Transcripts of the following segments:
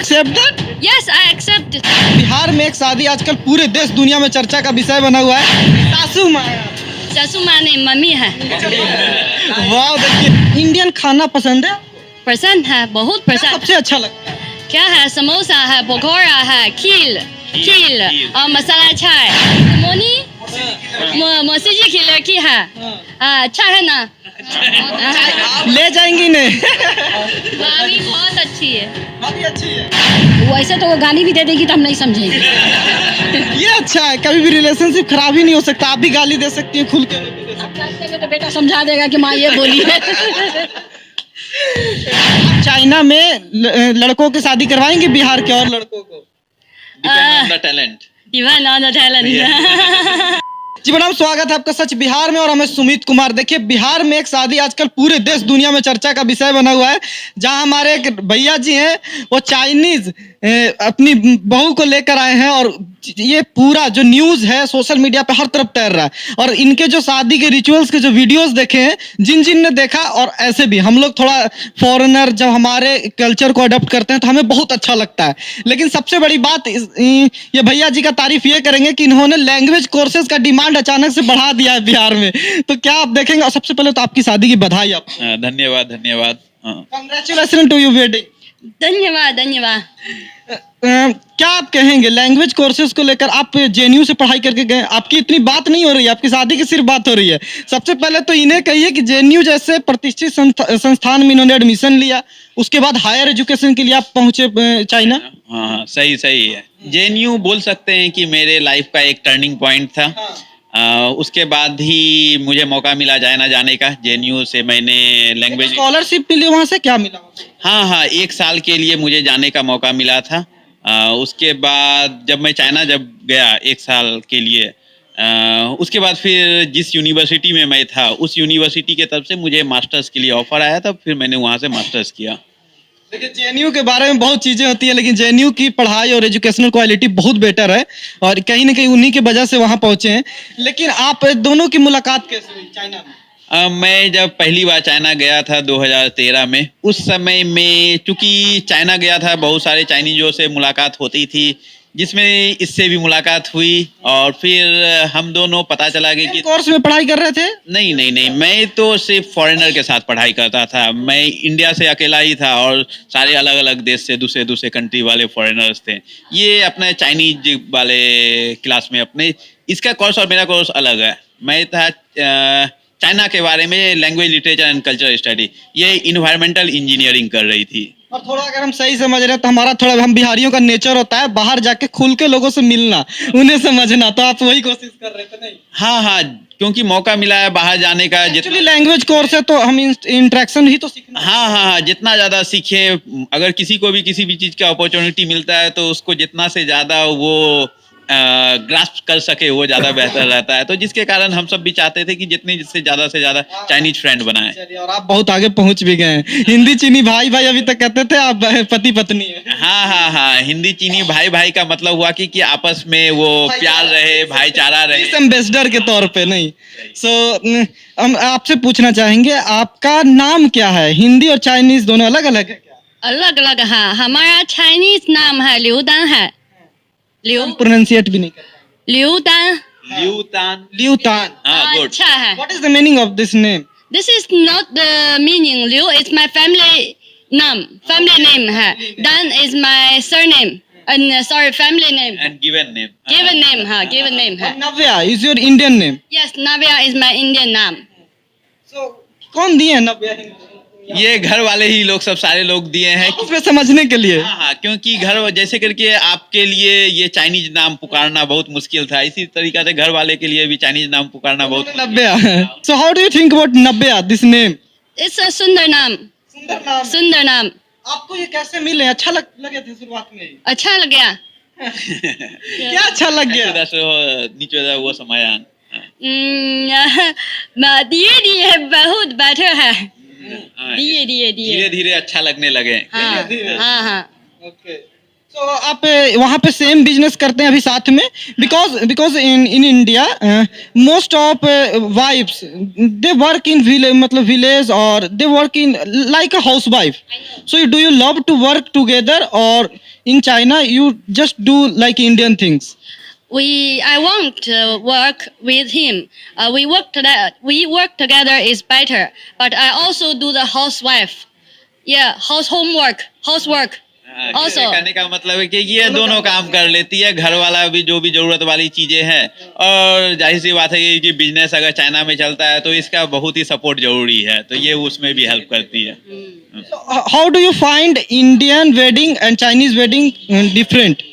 accept that? Yes, I accept it. Bihar में एक शादी आजकल पूरे देश दुनिया में चर्चा का विषय बना हुआ है, सासू माया। सासू माँ नहीं, मम्मी है। वाह, देखिए इंडियन खाना पसंद है? पसंद है, बहुत क्या पसंद। सबसे अच्छा लगता है? क्या है? समोसा है, पकौड़ा है, खील और मसाला चाय। मोनी मौसी जी की लड़की है। अच्छा है ना? ले जाएंगी ने? भाभी बहुत अच्छी है। भाभी अच्छी है। वैसे तो वो गाली भी दे देगी तो हम नहीं समझेंगे। ये अच्छा है, कभी भी रिलेशनशिप खराब ही नहीं हो सकता, आप भी गाली दे सकती हैं खुल के। तो बेटा समझा देगा कि माँ ये बोली है। चाइना में लड़कों की शादी करवाएंगे बिहार के और लड़कों को? Depend on the talent. Even on the talent. जी मैडम, स्वागत है आपका सच बिहार में और हमें सुमित कुमार। देखिए बिहार में एक शादी आजकल पूरे देश दुनिया में चर्चा का विषय बना हुआ है, जहां हमारे एक भैया जी हैं, वो चाइनीज अपनी बहू को लेकर आए हैं और ये पूरा जो न्यूज है सोशल मीडिया पे हर तरफ तैर रहा है। और इनके जो शादी के रिचुअल्स के जो वीडियोस देखे हैं, जिन जिन ने देखा, और ऐसे भी हम लोग थोड़ा फॉरेनर जब हमारे कल्चर को अडॉप्ट करते हैं तो हमें बहुत अच्छा लगता है। लेकिन सबसे बड़ी बात ये भैया जी का तारीफ ये करेंगे कि इन्होंने लैंग्वेज कोर्सेज का डिमांड अचानक से बढ़ा दिया है बिहार में। तो क्या आप देखेंगे? और सबसे पहले तो आपकी शादी की बधाई। आप धन्यवाद धन्यवाद। Congratulation to you wedding. धन्यवाद धन्यवाद। क्या आप कहेंगे लैंग्वेज कोर्सेज को लेकर? आप जेएनयू से पढ़ाई करके गए, आपकी इतनी बात नहीं हो रही है, आपकी शादी की सिर्फ बात हो रही है। सबसे पहले तो इन्हें कहिए कि जेएनयू जैसे प्रतिष्ठित संस्थान में इन्होंने एडमिशन लिया, उसके बाद हायर एजुकेशन के लिए आप पहुंचे चाइना। हाँ, सही है। जेएनयू बोल सकते हैं कि मेरे लाइफ का एक टर्निंग पॉइंट था। उसके बाद ही मुझे मौका मिला चाइना जाने का। जेएनयू से मैंने लैंग्वेज स्कॉलरशिप के लिए वहां से क्या मिला? हाँ, 1 साल के लिए मुझे जाने का मौका मिला था। उसके बाद जब मैं चाइना जब गया 1 साल के लिए, उसके बाद फिर जिस यूनिवर्सिटी में मैं था उस यूनिवर्सिटी के तरफ से मुझे मास्टर्स के लिए ऑफर आया था, फिर मैंने वहाँ से मास्टर्स किया। देखिए जेएनयू के बारे में बहुत चीजें होती है, लेकिन जेएनयू की पढ़ाई और एजुकेशनल क्वालिटी बहुत बेटर है और कहीं ना कहीं उन्हीं की वजह से वहाँ पहुंचे हैं। लेकिन आप दोनों की मुलाकात कैसे हुई चाइना में? मैं जब पहली बार चाइना गया था 2013 में, उस समय में चूंकि चाइना गया था, बहुत सारे चाइनीजों से मुलाकात होती थी, जिसमें इससे भी मुलाकात हुई और फिर हम दोनों पता चला कि कोर्स में पढ़ाई कर रहे थे? नहीं, मैं तो सिर्फ फॉरेनर के साथ पढ़ाई करता था। मैं इंडिया से अकेला ही था और सारे अलग अलग देश से दूसरे कंट्री वाले फॉरेनर्स थे। ये अपने चाइनीज वाले क्लास में अपने, इसका कोर्स और मेरा कोर्स अलग है। मैं था चाइना के बारे में language literature and culture study, ये इन्वायरमेंटल इंजीनियरिंग कर रही थी। और थोड़ा अगर हम सही समझ रहे हैं तो हमारा थोड़ा, हम बिहारियों का नेचर होता है बाहर जाके खुल के लोगों से मिलना, उन्हें समझना, तो आप वही कोशिश कर रहे थे? नहीं, हाँ, क्योंकि मौका मिला है बाहर जाने का। एक्चुअली लैंग्वेज कोर्स है तो हम इंटरेक्शन ही तो सीखना। हाँ, जितना ज्यादा सीखे, अगर किसी को भी किसी भी चीज का अपॉर्चुनिटी मिलता है तो उसको जितना से ज्यादा वो ग्रास्प कर सके वो ज्यादा बेहतर रहता है। तो जिसके कारण हम सब भी चाहते थे कि जिससे ज्यादा से ज्यादा चाइनीज फ्रेंड बनाए। चलिए, और आप बहुत आगे पहुंच भी गए हैं। हिंदी चीनी भाई अभी तक कहते थे, आप पति पत्नी है। हाँ, हिंदी चीनी भाई का मतलब हुआ कि आपस में वो प्यार रहे, भाईचारा रहे, एम्बेसडर के तौर पे। नहीं, सो हम आपसे पूछना चाहेंगे आपका नाम क्या है? हिंदी और चाइनीज दोनों अलग अलग है क्या? अलग अलग है। हमारा चाइनीज नाम है लिउदान है। प्रोनाउंसिएट भी नहीं कर पाएंगे। लियूतान। गुड। अच्छा है। What is the meaning of this name? This is not the meaning. Liu is my family name है. Dan is my surname. Family name. And given name. Given name है. Navya is your Indian name. Yes, Navya is my Indian name. So कौन दिए नव्या? ये घर वाले ही लोग, सब सारे लोग दिए हैं उसमें समझने के लिए। हाँ, क्योंकि घर जैसे करके आपके लिए ये चाइनीज नाम पुकारना बहुत मुश्किल था, इसी तरीके से घर वाले के लिए भी चाइनीज नाम पुकारना बहुत। नव्या। So how do you think about Navya, this name? It's a सुंदर नाम। सुंदर नाम। आपको ये कैसे मिले? अच्छा लगे थे शुरुआत में? अच्छा लग गया। क्या अच्छा लग गया? वो समय धीरे बहुत बेटर है। धीरे धीरे अच्छा लगने लगे। हाँ। ओके, तो आप वहाँ पे सेम बिजनेस करते हैं अभी साथ में? Because in India most of wives they work in village और they work in like a housewife. So do you love to work together और in China you just do like Indian things. I won't work with him. We work together is better. But I also do the housewife. Yeah, housework. Also. कहने का मतलब है कि ये दोनों काम कर लेती है, घर वाला भी जो भी जरूरत वाली चीजें हैं, और जाहिर सी बात है कि बिजनेस अगर चाइना में चलता है तो इसका बहुत ही सपोर्ट जरूरी है, तो ये उसमें भी हेल्प करती है. How do you find Indian wedding and Chinese wedding different?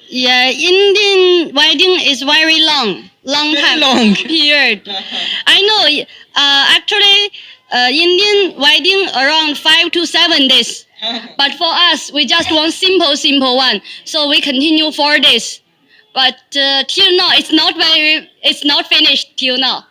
Yeah, Indian wedding is very long Very time long. period. I know. Actually, Indian wedding around 5 to 7 days. But for us, we just want simple one. So we continue 4 days. But till now, it's not finished till now.